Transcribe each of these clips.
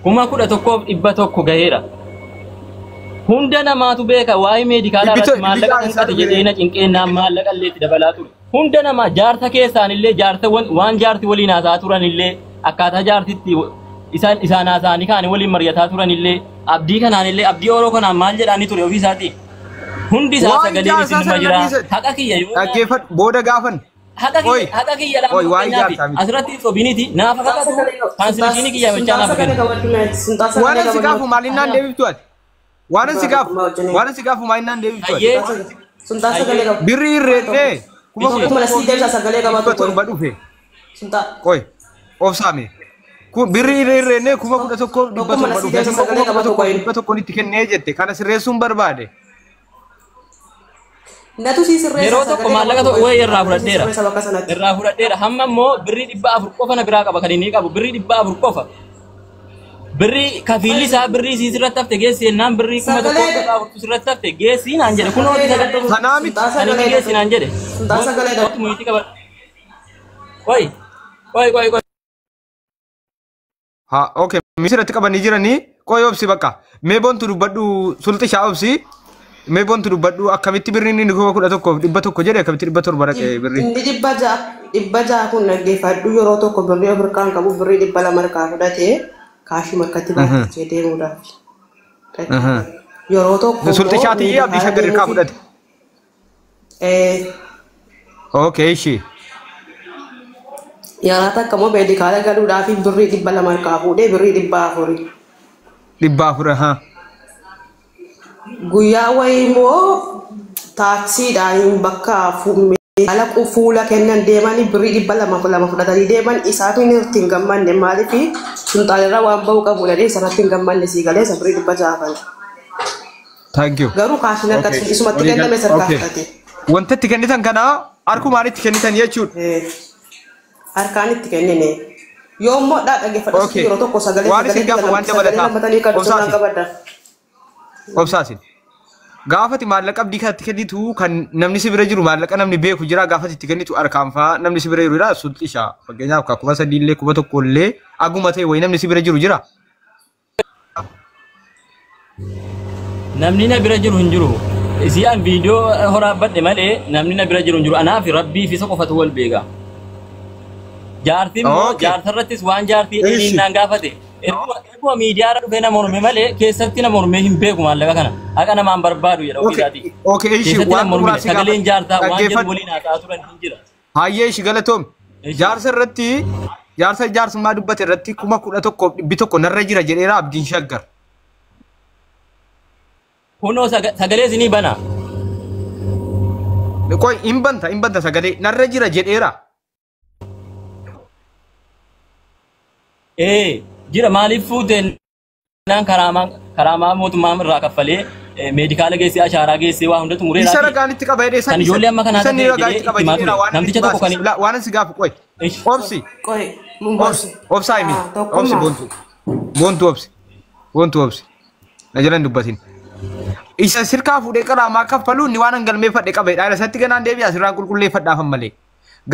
kuma kuda tokko dhibba tokko gaheera. Hunda namaatu beeka waa'ee meedikaalaa irratti maallaqa hanqate jedheena cinqeennaan maallaqa illee itti dabalaa ture. Hunda namaa jaarsa keessaan illee jaarsa waan jaarti waliin haasaa turan illee akkaataa jaartitti isaan haasaanii kaanii waliin mari'ataa turan illee abdii kanaan illee abdii oroo kanaan maal jedhaanii ture ofii isaati. Hundi isaa sagalee isinuma jira. Haqa kiyya yoo dhaggeeffadhu booda gaafan. Haqa kiyya lamaa asirratti sobiniti naafa kakatu kaansilishiinii kiyya machaa naafa kenna. Waan si gaafu maalinnaan deebiftu ati? Waan si gaafu maalinnaan deebiftu ati? Birri irreedhee kuma nasiidee sagalee qabatu torba dhufe. Qoy obsaame. Birri irreedhee kuma kudha tokko dhibba torba dhufe. Dhibba tokko itti kennee jette kana sirreessuun barbaade. Natu si sirreessa yeroo tokko maallaqa tokko wayii irraa fudhadheera hamma immoo birrii 400 qofa na biraa qaba kan inni qabu birrii 400 qofa birrii kafiilli isaa birrii si sirratti hafte geessi ennaan birrii 1,400 sirratti hafte geessi naan jedhe kunoo itti sagaddamu ani geessi naan jedhe muyitii qaba qoy ha okay misirratti qabanii jiranii qoy obsi bakka mee boontu dubbadhu sulxi shaa obsi mee boontu dubbadhu akkamitti birriin inni kuma kudha tokkoof dhibba tokko jedhe akkamitti dhibba torba dhaqee birrii inni dhibba ja'a kun dhaggeeffadhu yeroo tokko birrii Afrikaan qabu birrii 200 markaa fudhatee kaashii markatti baatee deemuudhaaf yeroo tokko sulxi shaatii abdii shaggar irkaa fudhate okay ishi yaala takka moo meedikaala galuudhaaf birrii 200 markaa fuudhee birrii 400 ha guyyaa wayii moo taaksiidhaan bakka ala fuula kennan deemanii birrii 200 fudhatanii deeman isaatu irratti hin gammanne maaliif sunxaalirra waan ba'u qabu jedhee isarratti hin gammanne sii galee isa birrii 600. Thank you. Garuu kaashin akkatti isumatti kenname sarkaafate. Wanta itti kennitan kana harkumaan itti kennitan jechuudha. Harkaan itti kennine. Yoo immoo dhaggeeffadhu yeroo tokko sagalee dabalataa. Obsaasin. Gaafati maallaqa abdii kanatti kennitu kan namni si bira jiru maallaqa namni beeku jira gaafati itti kennitu harkaan fa'aa namni si bira jiru jira sulxi shaa fakkeenyaaf akkuma sadii illee kuma tokko illee aguma ta'e wayi namni si bira jiru jira. Namni na bira jiru hin jiru. Isiyaan viidiyoo horaa badhe malee namni na bira jiru hin jiru. Anaaf rabbii fi isa qofatu wal beeka. Jaartiin moo jaarsarrattis waan jaartii inni naan gaafate. Erguma miidiyaarra dhufee nama morme malee keessatti nama mormee hin beeku maallaqa kana. Haqa namaan barbaadu jedha ofiisaati. Keessatti nama morme sagaleen jaartaa waan jedhu waliin haasa'aa turan hin jira. Hayyee ishi galatoom. Jaarsa irratti jaarsummaa dubbate irratti kuma kudha tokko dhibbi tokko narra jira jedheera abdiin shaggar. Kunoo sagalee isinii bana. Qoy hin banta sagalee narra jira jedheera. Jira maaliif fuuteen naan karaamaa mootummaa irraa kaffalee meedikaala geessee ashaaraa geessee waa hundatu muree isa ragaanitti qaba jedhee san ijoollee amma kanaa sanni ragaanitti qaba jedheera namticha tokko kan waan si gaafu qoy obsaa himi obsi boontu obsi na jalan dubbatin isa sirkaa fuudhee qaraamaa kaffaluun ni waan hangalmeeffadhe qaba jedhaa isatti ganaan deebi'aa sirraan qulqulleeffadhaafan malee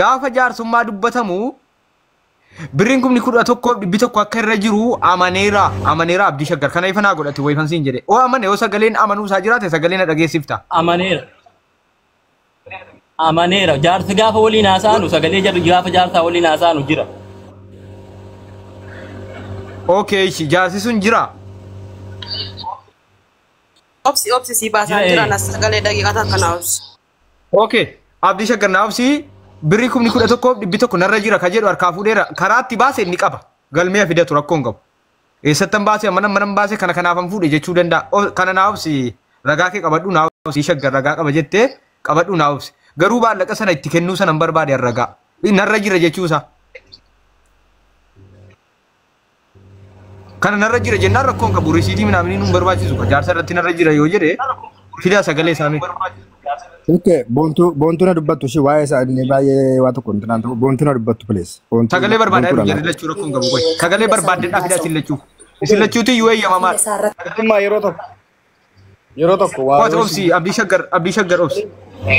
gaafa jaarsummaa dubbatamu birriin kumni kudha tokko dhibbi tokko akka irra jiru amaneera abdii shaggar kana ifa naa godhate wayifan siin jedhe oo amane yoo sagaleen amanuu isaa jiraate sagaleen dhageessifta amaneera jaarsi gaafa waliin haasaanu sagalee gaafa jaarsaa waliin haasaanu jira okay jaarsi sun jira obsi si baasan jira na sagalee daqiiqaa kana obsi okay abdii shaggar na obsi birrii kumni kudha tokko dhibbi tokko narra jira ka jedhu harkaa fuudheera karaatti baase inni qaba galmee fidatu rakkoon qabu eessattan baase manan baase kana kanaafan fuudhe jechuu danda'a kana naa obsi ragaa kee qabadhu naa obsi shaggar ragaa qaba jettee qabadhu naa obsi garuu maallaqa sana itti kennuu sana hin barbaade ragaa narra jira jechuusa kana narra jira jennaan rakkoon qabu risiitii minaamini nun barbaachisu ka jaarsa irratti narra jira yoo jedhe fidaa sagalee isaanii. Okay, bontu na dubbattu shi waa'ee isaa inni baay'ee waa tokko intinaan ta'u bontu na dubbattu please. Sagalee barbaadaa jedhe lachuu rakkoon qabu qoy. Sagalee barbaaddeedhaaf hidhaa isin lachuuti yoo eeyyamamaa. Dhimma yeroo tokko waa. Obsi abdii shaggar obsi.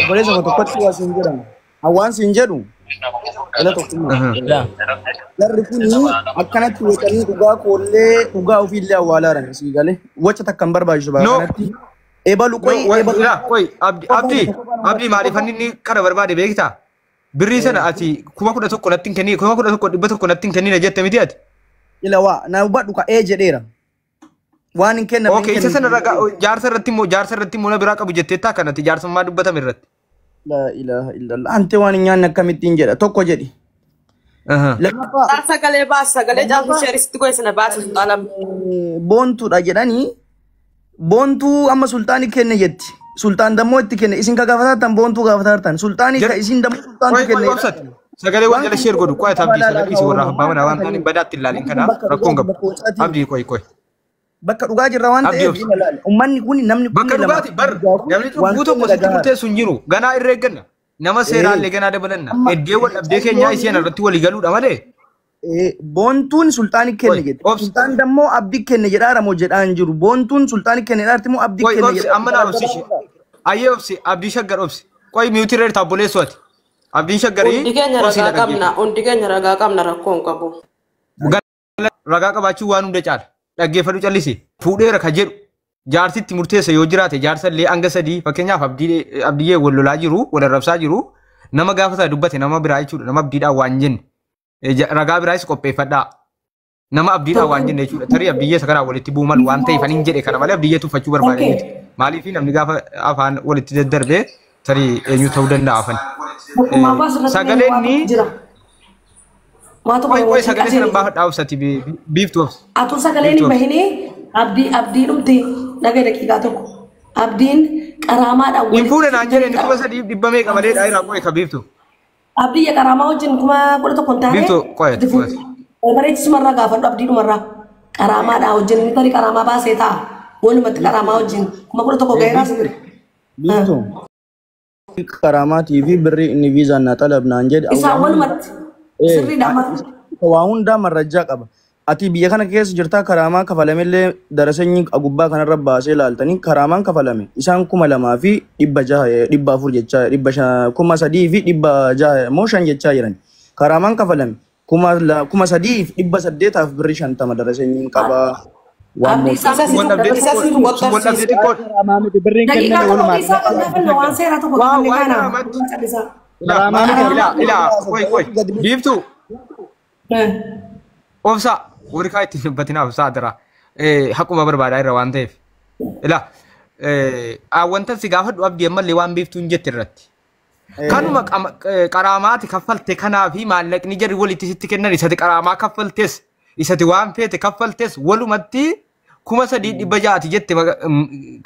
Boleessa tokkotti waa siin jedhamu. Hawaan siin jedhu Ela tokkummaa. لا Jarri kuni akkanatti weetanii dhugaa koollee dhugaa ofiillee awwaalaaran asii galee wacha takkan barbaachisu baa No. kanatti eebalu qoyi eebalu. Qoy abdii maaliif inni kana barbaade beektaa? Birrii sana ati 11,000 natti hin kennin 11,100 natti hin kennin jette miti ati? Ila waa na hubadhu ka'ee jedheera. Waan hin kenname. Okay, isa sana ragaa jaarsa irratti immoo na biraa qabu jetteettaa kanatti jaarsummaa dubbatame irratti. La ilaha illallah. Ante waan hin nyaanne akkamittiin jedha tokko jedhi. Lammaffaa Jaarsa galee baas sagalee jaarsa sheeristi goe sana baas sultaanam. boontuudha jedhanii boontuu amma sultaani kenne jetti. Sultaan dammoo itti kenne isin ka gaafatartan boontuu gaafatartan sultaani ka isin dammoo sultaantu kenne. Sagalee waan jala sheer godhu qo'ata abdii sagalee isi warra abbaa manaa waan ta'aniif badaatti ilaalin kana rakkoon qabu. Abdii qoy. Bakka dhugaa jirra waan ta'eef uummanni kun namni kun Bakka dhugaati bar namni cubbuu tokko sitti murteessu hin jiru ganaa irra eegganna nama seeraallee ganaa dabalanna eddee wal dhabdee keenyaa isheen irratti walii galuudha malee. Boontuun sultaani kenne jedhe. Sultaan dammoo abdii kenne jedhaara moo jedhaa hin jiru. Boontuun sultaani kenne jedhaarti moo abdii kenne jedha. Amma naa obsi ayyee obsi abdii shaggar obsi qoy miutii irra taabboleessu ati abdiin shaggarii Hundi keenya ragaa qabna rakkoon qabu. ragaa qabaachuu waan hunda caala dhaggeeffadhu callisi fuudheera ka jedhu jaarsitti murteessa yoo jiraate jaarsallee hanga sadii fakkeenyaaf abdiyyee wal lolaa jiru wal arrabsaa jiru nama gaafa isaa dubbate nama biraa jechuudha nama abdiidhaan waan jenne ragaa biraas qopheeffadhaa nama abdiidhaan waan jenne jechuudha tarii abdiyyee isa kanaa walitti bu'u malu waan ta'eef ani jedhe kana malee abdiyyee tuffachuu barbaade miti maaliif namni gaafa afaan walitti daddarbee tarii eenyu ta'uu danda'a afan sagaleen ni Qoy sagalee sana baafadhaa obsati biiftu obsa. Atu sagaleen hin bahine abdiin dhumte dhagaa daqiiqaa tokko. Abdiin qaraamaadhaan Hin fuudhe naan jedhe inni 3,100 qabalee dhaa qoy ka biiftu. Abdii qaraamaa wajjin 11,000 hin taane. Biiftu qoyati. Bareechisumarraa gaafadhu abdiidhumarraa. Qaraamaadhaan wajjin inni tarii qaraamaa baasee ta'a. Walumatti qaraamaa wajjin 11,000 gaheeraas jira. Biiftu. Qaraamaatii fi birrii inni viizaan naa xalabnaan jedhe. Isaan walumatti. Waa hundaa marrajaa qaba. Ati biyya kana keessa jirtaa karaamaa kafalamellee darasanyi gubbaa kanarra baasee ilaaltanii karaamaan kafalame isaan 2,600 jechaa 3,000 fi 500 jechaa jiran. Karaamaan kafalame 3,800 birrii 50 darasanyi qaba. Biiftu obsa warri kaa ittiin dubbatina obsaa dira haquma barbaadaa irra waan ta'eef wanta si gaafadhu abdii ammallee waan biiftuun jette irratti kanuma qaraamaati kaffalte kanaa fi maallaqni jarri walitti sitti kennan isati qaraamaa kaffaltes isati waan feete kaffaltes walumatti 3,600 jette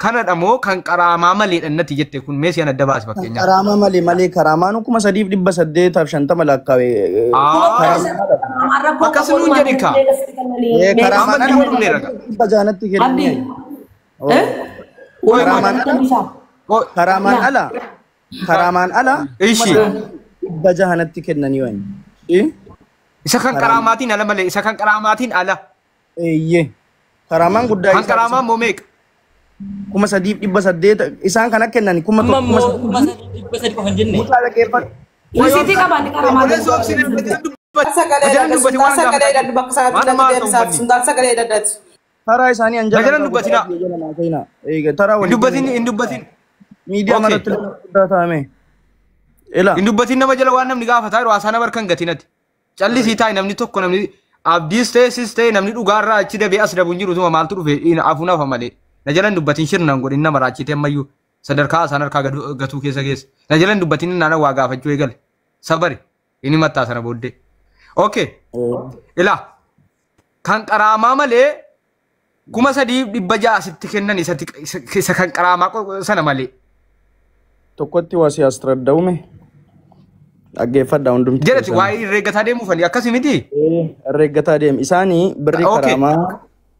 kanadha moo kan qaraamaa malee dhannati jette kun meesii an adda baase fakkeenyaaf. Qaraamaa malee qaraamaan 3,850 lakkaa'e. Akkasumas jedhi kaa. Qaraamaan ala 600 kennee. Qaraamaan ala ishi 600 kennanii waan. Isa kan qaraamaatiin ala malee isa kan qaraamaatiin ala. Eeyyee. Karaamaan guddaa kan qaraamaa moo meeqa? 3,800 isaan kana kennan 3,800 qofa hin jenne. Risiitii qabaanne qaraamaa. Taraa isaanii anjala. Najalan dubbatina. Hin dubbatin. Miidiyaa maratti guddaa taa'ame. Hin dubbatin nama jala waan namni gaafataa jiru haasana barkan gatinati. Callisii taa'e namni tokko namni abdiis ta'e namni dhugaarraa achi dabee as dabuun jiru tuma maaltu dhufe afuun hafa malee. Najalan dubbatin shirnaan godhin nama raachite ammayyuu sadarkaa isaan harkaa gatuu keessa. Najalan dubbatin nana waa gaafachuu eegale. Sabari inni mattaa sana booddee. Okay. Ilaa kan qaraamaa malee 3,600 sitti kennan isa kan qaraamaa sana malee. Tokkotti waa siyaas tiradda'ume. Dhaggeeffadhaa hundumti. Jedhati waa'ee herreeggataa deemuufani akkasii miti? Herreeggataa deemu. Isaanii birrii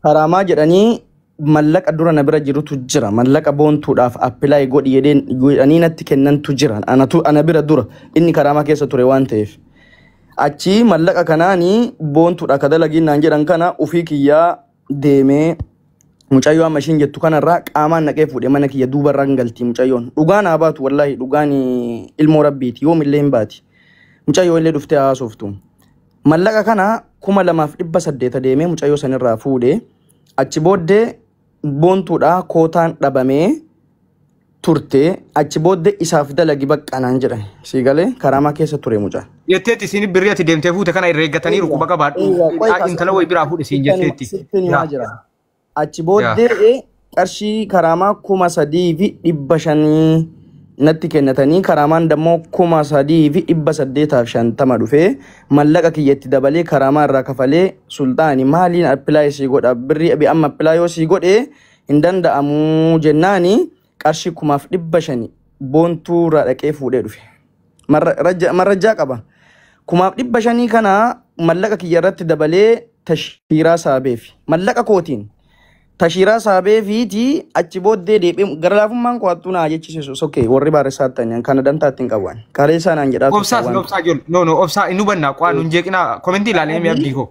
karaamaa jedhanii mallaqa dura na bira jirutu jira. Mallaqa boontuudhaaf appilaay godhi jedhanii natti kennantu jira. Ana bira dura inni karaamaa keessa ture waan ta'eef. Achi mallaqa kanaanii boontuudha ka dalagiin naan jedhan kana ufii kiyyaa deemee mucayyoo amma ishiin jettu kanarraa qaamaan naqee fuudhee mana kiyya duubarraa galtii mucayyoon. Dhugaan haa baatu wallaahi dhugaan ilmoo rabbiiti yoomillee hin baati. mucayyoo illee dhuftee haasoftu. Mallaqa kana 2,800 deemee mucayyoo sanirraa fuudhee achi booddee boontuudha kootaan dhabamee turte achi booddee isaaf dalagi baqqanaan jedhan si galee karaamaa keessa ture mucaa. Jetteetti isin birrii ati deemtee fuute kana irra eeggatanii rukuba qabaadhu intala wayi biraa fuudhe siin jetteetti. Achi booddee qarshii karaamaa 3,500 natti kennatanii karaamaan dammoo 3,850 dhufee mallaqa kiyyatti dabalee karaamaa irraa kafalee sultaani maaliin appilaayii sii godha birrii amma appilaayoo sii godhee hin danda'amu jennaani qarshii 500 boontuu irraa dhaqee fuudhee dhufe. Marrajaa qaba. 500 kana mallaqa kiyya irratti dabalee tashiiraa saabeef mallaqa kootiin. Tashiiraa saabee fiiti achi booddee deebi'ee gara laafummaan qo'attuu naa jechisiisu sokkee warri baaressaa ta'an kana dantaatti hin qaban kalee isaanaan jedhaa obsaa jiru no obsaa inni hubannaa qo'aan hin jeeqinaa komentii ilaalee mi abdii koo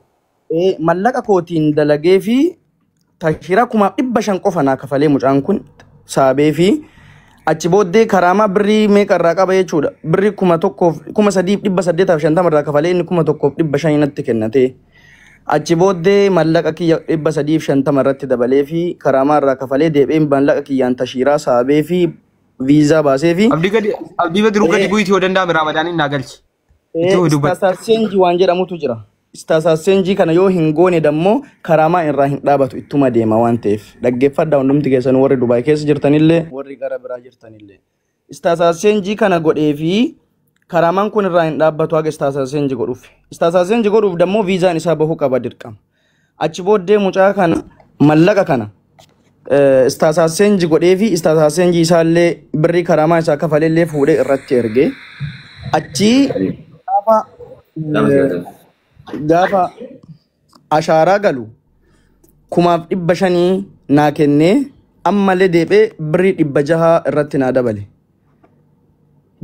mallaqa kootiin dalagee fi tashiiraa 500 qofa naa kafalee mucaan kun saabee fi achi booddee karaamaa birrii meeqa irraa qaba jechuudha birrii 1,850 irraa kafalee inni 1,500 natti kennate. Achi booddee mallaqa kiyya 350 irratti dabalee fi karaamaa irraa kafalee deebi'ee mallaqa kiyyaan tashiiraa saabee fi viizaa baasee fi abdii badru gadi bu'iitii yoo danda'ame ramadaanin naa galchi. Istaasaaseenjii waan jedhamutu jira. Istaasaaseenjii kana yoo hin goone dammoo karaamaa irraa hin dhaabatu ittuma deema waan ta'eef dhaggeeffadhaa hundumti keessan warri Dubaay keessa jirtanillee warri gara biraa jirtanillee. Istaasaaseenjii kana godhee fi karaamaan kun irraa hin dhaabbatu haga istaasaaseenjii godhuuf. Istaasaaseenjii godhuuf dammoo viizaan isaa bahuu qaba dirqama. Achi booddee mucaa kana mallaqa kana istaasaaseenjii godhee fi istaasaaseenjii isaallee birrii karaamaa isaa kafaleellee fuudhee irratti ergee achi gaafa ashaaraa galu 500 naa kennee ammallee deebi'ee birrii 600 irratti naa dabale.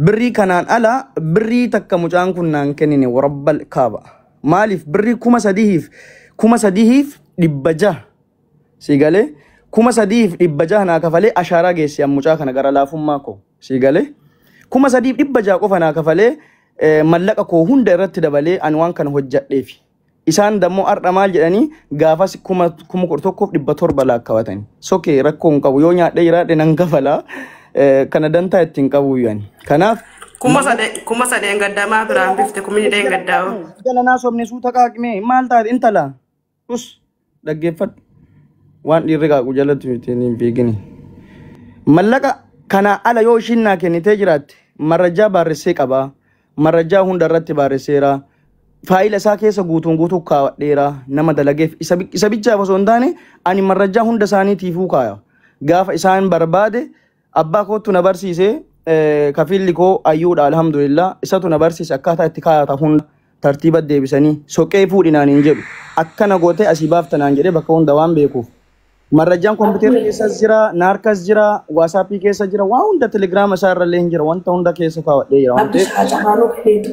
Birrii kanaan ala birrii takka mucaan kun naan kennine warabbal kaaba. Maaliif birrii 3,600 si galee 3,600 naa kafalee ashaaraa geesse mucaa kana gara laafummaa koo si galee 3,600 qofa naa kafalee mallaqa koo hunda irratti dabalee ani waan kana hojjadheef. Isaan dammoo har'a maal jedhanii gaafas 1,700 lakkaawatanii. Sokkee rakkoo hin qabu yoo nyaadhee jiraadhe nan kafalaa. Kana dantaa ittiin qabu yaani. Kanaaf kuma sadeen gaddamaa biraan bifte kumni dheen gaddaa. Galanaa sobne suuta qaaqmee maal taate intala? Tus dhaggeeffadhu. Waan dhiirri qaaqu jalatti miti hin beekini. Mallaqa kana ala yoo ishiin naa kennitee jiraatte marrajaa baarressee qabaa. Marrajaa hunda irratti baarresseera. Faayila isaa keessa guutuu kaawwadheera nama dalageef isa bichaa osoo hin taane ani marrajaa hunda isaaniitiifuu kaaya. Gaafa isaan barbaade abbaa kootu na barsiise kafilli koo ayyuudha alhamdulillah isatu na barsiise akkaataa itti kaayata hunda tartiiba deebisanii soqee fuudhinaan hin jedhu akkana gootee asii baaftanaan jedhee bakka hunda waan beekuuf. Marrajaan kompiitara keessas jira, naarkas jira, waasappii keessa jira, waan hunda telegiraama isaa irra illee hin jira, wanta hunda keessa kaawwadhee jira.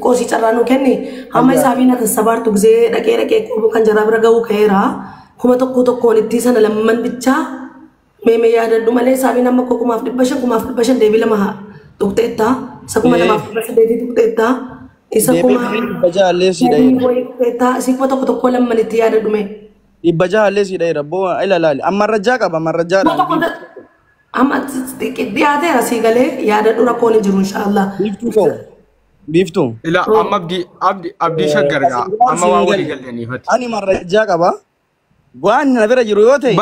Qoosii carraanuu kenni hamma isaafiin akka sabaartu gisee dhaqee kan jaraa bira ga'uu ka'eera. Kuma tokkoon itti sana lamman bichaa meemee yaadadhu malee isaafiin amma 5,500 deebii lama tuqxeetta. Isa 2,800 tuqxeetta. Isa 1,600 lamman itti yaadadhu mee. Ibajahalee si dheera boo ilaalaali amma marrajaa qaba marrajaadhaan. Amma dhiyaateera si galee yaadadhu rakkoon hin jiru inshallah. Biiftuu. Ila amma abdii shaggargaa amma waan walii galaniifatti. Ani marrajaa qaba. Waan na bira jiru yoo ta'e.